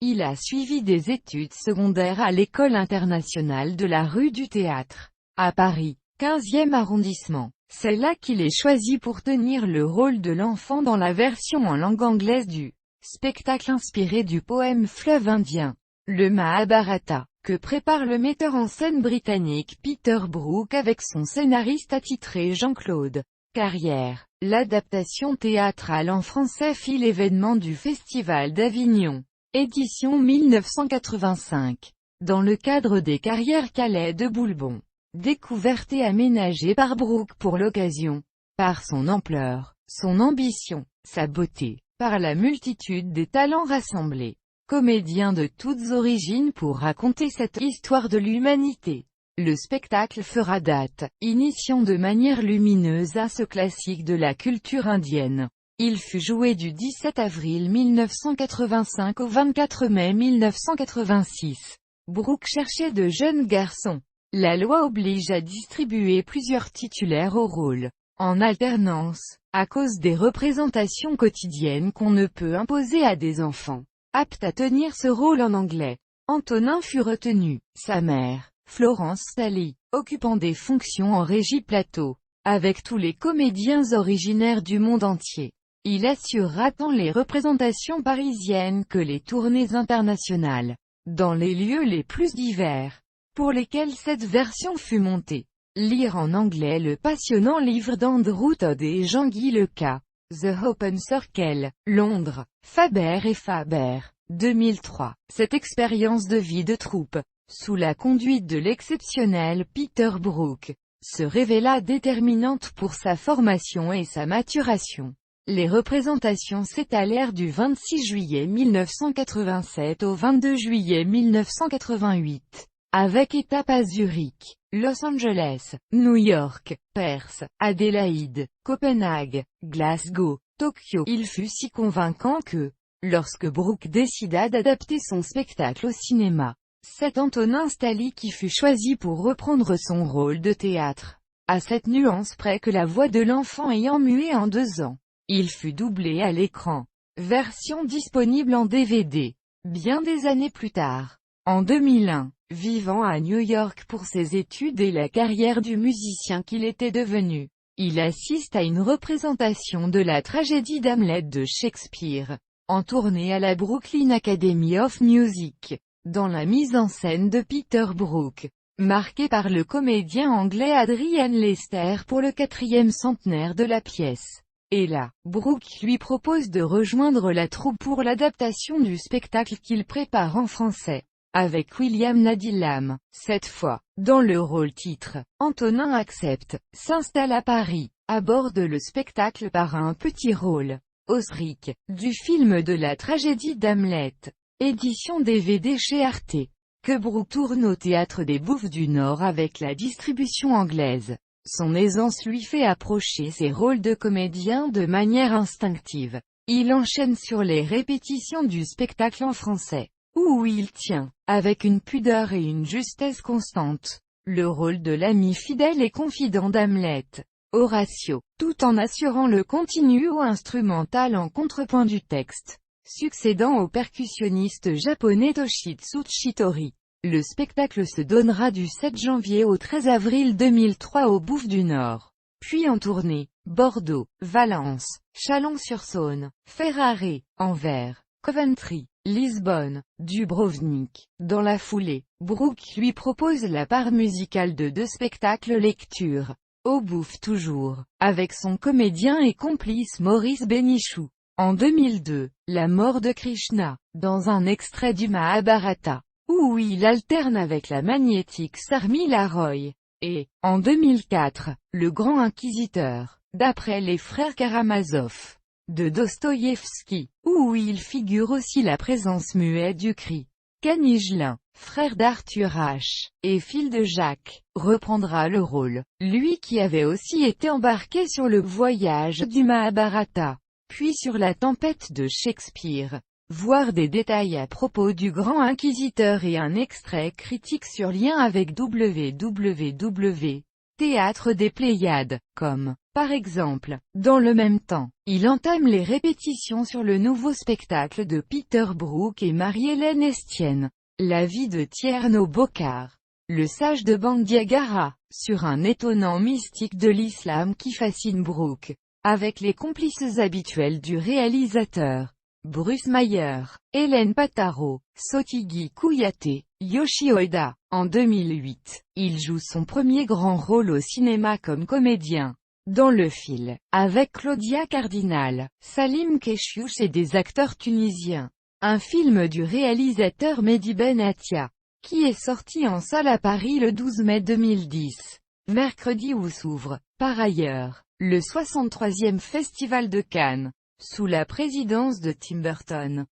Il a suivi des études secondaires à l'École internationale de la rue du Théâtre, à Paris, 15e arrondissement. C'est là qu'il est choisi pour tenir le rôle de l'enfant dans la version en langue anglaise du spectacle inspiré du poème Fleuve indien, le Mahabharata, que prépare le metteur en scène britannique Peter Brook avec son scénariste attitré Jean-Claude Carrière. L'adaptation théâtrale en français fit l'événement du Festival d'Avignon, édition 1985, dans le cadre des Carrières Calais de Boulbon. Découverte et aménagée par Brook pour l'occasion, par son ampleur, son ambition, sa beauté, par la multitude des talents rassemblés, comédiens de toutes origines pour raconter cette histoire de l'humanité. Le spectacle fera date, initiant de manière lumineuse à ce classique de la culture indienne. Il fut joué du 17 avril 1985 au 24 mai 1986. Brook cherchait de jeunes garçons. La loi oblige à distribuer plusieurs titulaires au rôle, en alternance, à cause des représentations quotidiennes qu'on ne peut imposer à des enfants aptes à tenir ce rôle en anglais. Antonin fut retenu, sa mère, Florence Sally, occupant des fonctions en régie plateau, avec tous les comédiens originaires du monde entier. Il assurera tant les représentations parisiennes que les tournées internationales, dans les lieux les plus divers, pour lesquels cette version fut montée. Lire en anglais le passionnant livre d'Andrew Todd et Jean-Guy Leca, The Open Circle, Londres, Faber et Faber, 2003. Cette expérience de vie de troupe, sous la conduite de l'exceptionnel Peter Brook, se révéla déterminante pour sa formation et sa maturation. Les représentations s'étalèrent du 26 juillet 1987 au 22 juillet 1988. Avec étape à Zurich, Los Angeles, New York, Perth, Adélaïde, Copenhague, Glasgow, Tokyo. Il fut si convaincant que, lorsque Brook décida d'adapter son spectacle au cinéma, c'est Antonin Stalli qui fut choisi pour reprendre son rôle de théâtre. À cette nuance près que la voix de l'enfant ayant mué en 2 ans, il fut doublé à l'écran. Version disponible en DVD. Bien des années plus tard, en 2001, vivant à New York pour ses études et la carrière du musicien qu'il était devenu, il assiste à une représentation de la tragédie d'Hamlet de Shakespeare, en tournée à la Brooklyn Academy of Music, dans la mise en scène de Peter Brook, marquée par le comédien anglais Adrian Lester pour le 4e centenaire de la pièce. Et là, Brook lui propose de rejoindre la troupe pour l'adaptation du spectacle qu'il prépare en français, avec William Nadillam, cette fois, dans le rôle titre. Antonin accepte, s'installe à Paris, aborde le spectacle par un petit rôle, Osric, du film de la tragédie d'Hamlet, édition DVD chez Arte, que Brook tourne au Théâtre des Bouffes du Nord avec la distribution anglaise. Son aisance lui fait approcher ses rôles de comédien de manière instinctive. Il enchaîne sur les répétitions du spectacle en français, où il tient, avec une pudeur et une justesse constantes, le rôle de l'ami fidèle et confident d'Hamlet, Horatio, tout en assurant le continuo instrumental en contrepoint du texte, succédant au percussionniste japonais Toshitsuchi Tori. Le spectacle se donnera du 7 janvier au 13 avril 2003 aux Bouffes du Nord, puis en tournée, Bordeaux, Valence, Chalon-sur-Saône, Ferrare, Anvers, Coventry, Lisbonne, Dubrovnik. Dans la foulée, Brook lui propose la part musicale de 2 spectacles lecture, aux Bouffes toujours, avec son comédien et complice Maurice Bénichou. En 2002, La mort de Krishna, dans un extrait du Mahabharata, où il alterne avec la magnétique Sarmila Roy. Et, en 2004, Le Grand Inquisiteur, d'après les frères Karamazov, de Dostoïevski, où il figure aussi la présence muette du cri. Canigelin, frère d'Arthur H. et fils de Jacques, reprendra le rôle, lui qui avait aussi été embarqué sur le voyage du Mahabharata, puis sur la tempête de Shakespeare. Voir des détails à propos du Grand Inquisiteur et un extrait critique sur lien avec www. Théâtre des Pléiades, comme, par exemple, dans le même temps, il entame les répétitions sur le nouveau spectacle de Peter Brook et Marie-Hélène Estienne, La vie de Tierno Bokar, le sage de Bandiagara, sur un étonnant mystique de l'islam qui fascine Brook, avec les complices habituels du réalisateur, Bruce Mayer, Hélène Pataro, Sotigui Kouyaté, Yoshio Eda. En 2008, il joue son premier grand rôle au cinéma comme comédien, dans Le Fil, avec Claudia Cardinal, Salim Keshiouch et des acteurs tunisiens. Un film du réalisateur Mehdi Ben Atia, qui est sorti en salle à Paris le 12 mai 2010. Mercredi où s'ouvre, par ailleurs, le 63e Festival de Cannes, sous la présidence de Tim Burton.